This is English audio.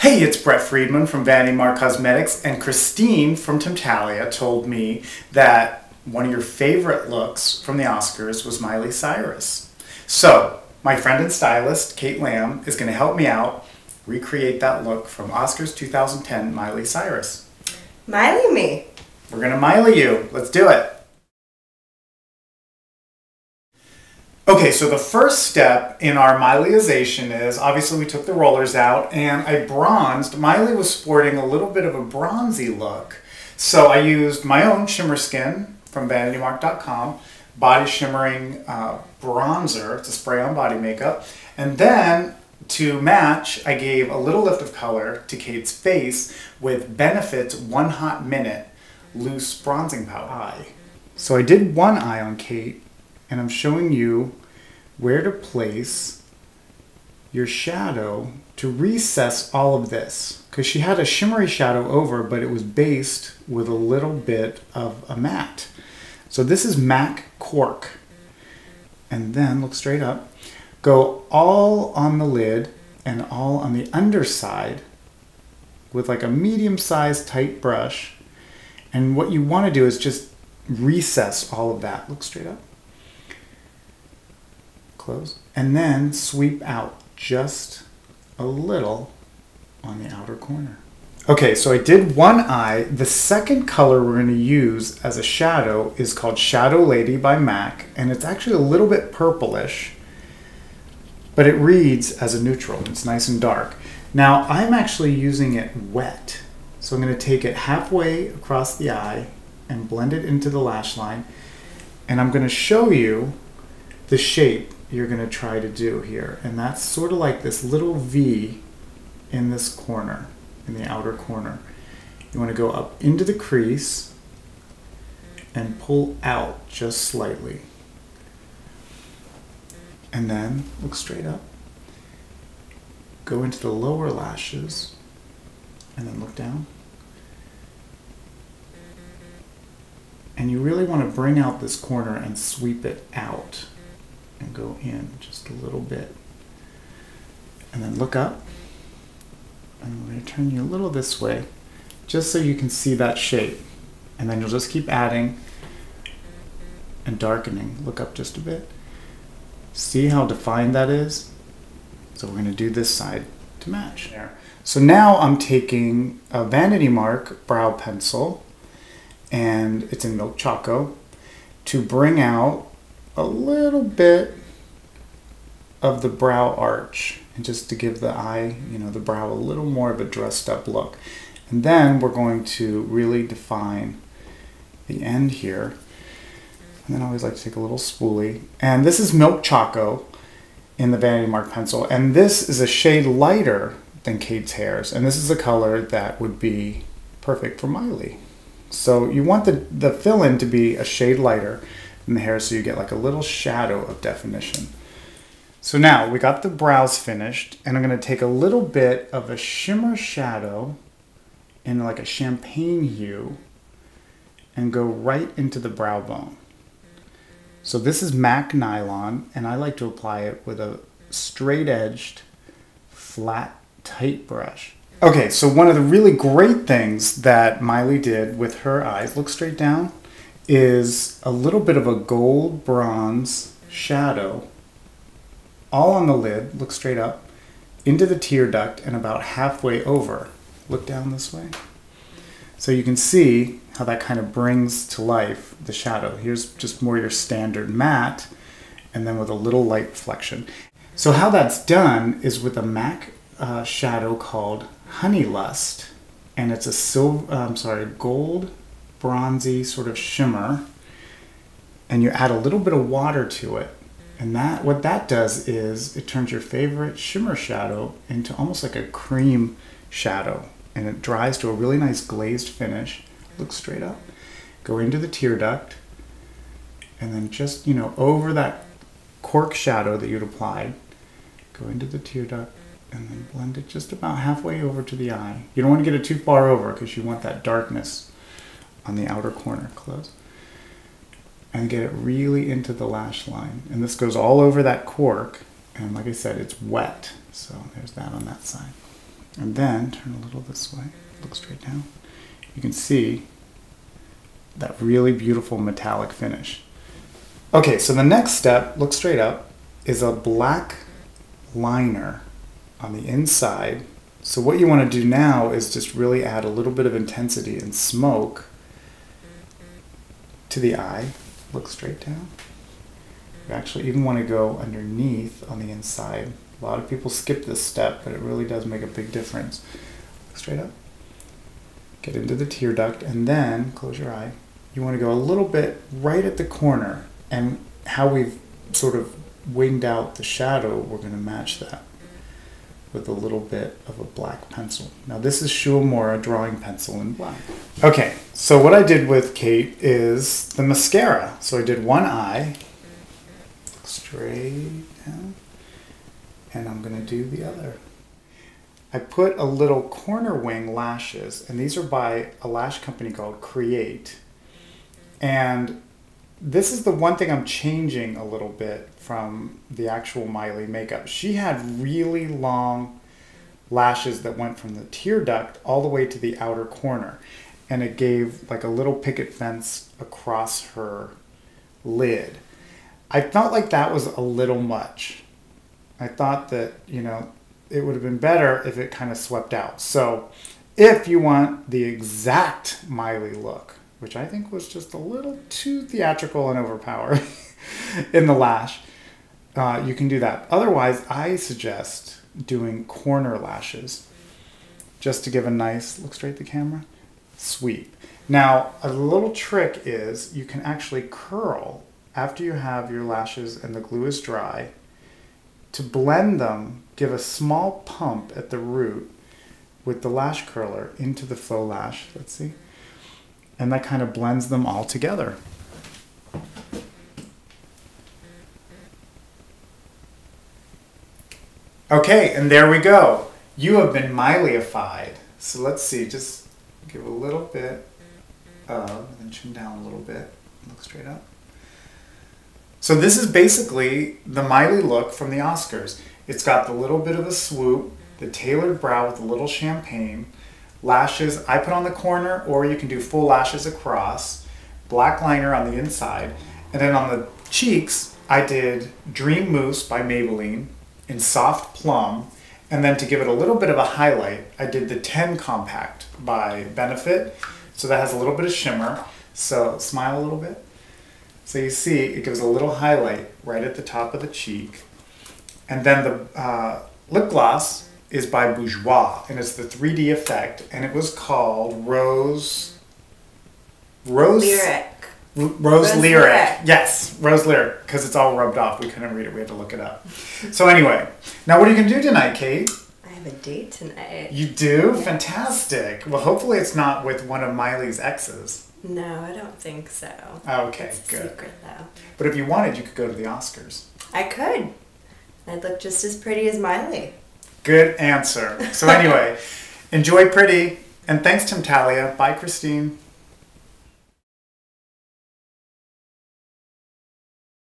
Hey, it's Brett Freedman from Vanity Mark Cosmetics, and Christine from Timtalia told me that one of your favorite looks from the Oscars was Miley Cyrus. So, my friend and stylist, Kate Lamb, is going to help me out recreate that look from Oscars 2010 Miley Cyrus. Miley me. We're going to Miley you. Let's do it. Okay, so the first step in our Mileyization is, obviously we took the rollers out and I bronzed. Miley was sporting a little bit of a bronzy look. So I used my own Shimmer Skin from VanityMark.com, body shimmering bronzer. It's a spray-on body makeup. And then to match, I gave a little lift of color to Kate's face with Benefit's 1 Hot Minute loose bronzing powder. So I did one eye on Kate, and I'm showing you where to place your shadow to recess all of this. Because she had a shimmery shadow over, but it was based with a little bit of a matte. So this is MAC Cork. And then look straight up. Go all on the lid and all on the underside with like a medium-sized tight brush. And what you want to do is just recess all of that. Look straight up. Close. And then sweep out just a little on the outer corner. Okay, so I did one eye. The second color we're going to use as a shadow is called Shadow Lady by MAC, and it's actually a little bit purplish, but it reads as a neutral. It's nice and dark. Now, I'm actually using it wet. So I'm going to take it halfway across the eye and blend it into the lash line, and I'm going to show you the shape you're going to try to do here. And that's sort of like this little V in this corner, in the outer corner. You want to go up into the crease and pull out just slightly. And then look straight up. Go into the lower lashes and then look down. And you really want to bring out this corner and sweep it out and go in just a little bit. And then look up. And I'm going to turn you a little this way just so you can see that shape. And then you'll just keep adding and darkening. Look up just a bit. See how defined that is? So we're going to do this side to match. So now I'm taking a Vanity Mark brow pencil, and it's in Milk Choco, to bring out a little bit of the brow arch, and just to give the eye, the brow a little more of a dressed up look. And then we're going to really define the end here. And then I always like to take a little spoolie. And this is Milk Choco in the Vanity Mark pencil. And this is a shade lighter than Kate's hairs. And this is a color that would be perfect for Miley. So you want the fill-in to be a shade lighter in the hair so you get like a little shadow of definition. So now we got the brows finished, and I'm going to take a little bit of a shimmer shadow in like a champagne hue and go right into the brow bone. So this is MAC Nylon, and I like to apply it with a straight-edged, flat, tight brush. Okay, so one of the really great things that Miley did with her eyes, look straight down, is a little bit of a gold bronze shadow all on the lid. Look straight up, into the tear duct, and about halfway over. Look down this way. So you can see how that kind of brings to life the shadow. Here's just more your standard matte, and then with a little light reflection. So how that's done is with a MAC shadow called Honey Lust, and it's a gold bronzy sort of shimmer, and you add a little bit of water to it, and what that does is it turns your favorite shimmer shadow into almost like a cream shadow, and it dries to a really nice glazed finish. Look straight up, go into the tear duct, and then just over that cork shadow that you'd applied, go into the tear duct and then blend it just about halfway over to the eye. You don't want to get it too far over because you want that darkness on the outer corner. Close. And get it really into the lash line. And this goes all over that cork. And like I said, it's wet. So there's that on that side. And then turn a little this way, look straight down. You can see that really beautiful metallic finish. Okay, so the next step, look straight up, is a black liner on the inside. So what you want to do now is just really add a little bit of intensity and smoke to the eye. Look straight down. You actually even want to go underneath on the inside. A lot of people skip this step, but it really does make a big difference. Look straight up. Get into the tear duct, and then close your eye. You want to go a little bit right at the corner, and how we've sort of winged out the shadow, we're going to match that with a little bit of a black pencil. Now this is Shuamura drawing pencil in black. Okay, so what I did with Kate is the mascara. So I did one eye, look straight down, and I'm going to do the other. I put a little corner wing lashes, and these are by a lash company called Create. And this is the one thing I'm changing a little bit from the actual Miley makeup. She had really long lashes that went from the tear duct all the way to the outer corner. And it gave like a little picket fence across her lid. I felt like that was a little much. I thought that, you know, it would have been better if it kind of swept out. So if you want the exact Miley look, which I think was just a little too theatrical and overpowering in the lash, you can do that. Otherwise, I suggest doing corner lashes just to give a nice, look straight at the camera, sweep. Now, a little trick is you can actually curl after you have your lashes and the glue is dry. To blend them, give a small pump at the root with the lash curler into the faux lash. Let's see. And that kind of blends them all together. Okay, and there we go. You have been Miley-ified. So let's see, just give a little bit of, and then chin down a little bit, look straight up. So this is basically the Miley look from the Oscars. It's got the little bit of a swoop, the tailored brow with a little champagne, lashes I put on the corner, or you can do full lashes across, black liner on the inside, and then on the cheeks I did Dream Mousse by Maybelline in soft plum, and then to give it a little bit of a highlight I did the 10 Compact by Benefit, so that has a little bit of shimmer. So smile a little bit. So you see it gives a little highlight right at the top of the cheek. And then the lip gloss is by Bourjois, and it's the 3D effect, and it was called Rose Lyric. Yes, Rose Lyric, because it's all rubbed off. We couldn't read it. We had to look it up. So anyway, now what are you going to do tonight, Kate? I have a date tonight. You do? Yeah. Fantastic. Well, hopefully it's not with one of Miley's exes. No, I don't think so. Okay, it's good. a secret, though. But if you wanted, you could go to the Oscars. I could. I'd look just as pretty as Miley. Good answer. So anyway, enjoy Pretty, and thanks, Tim Talia. Bye, Christine.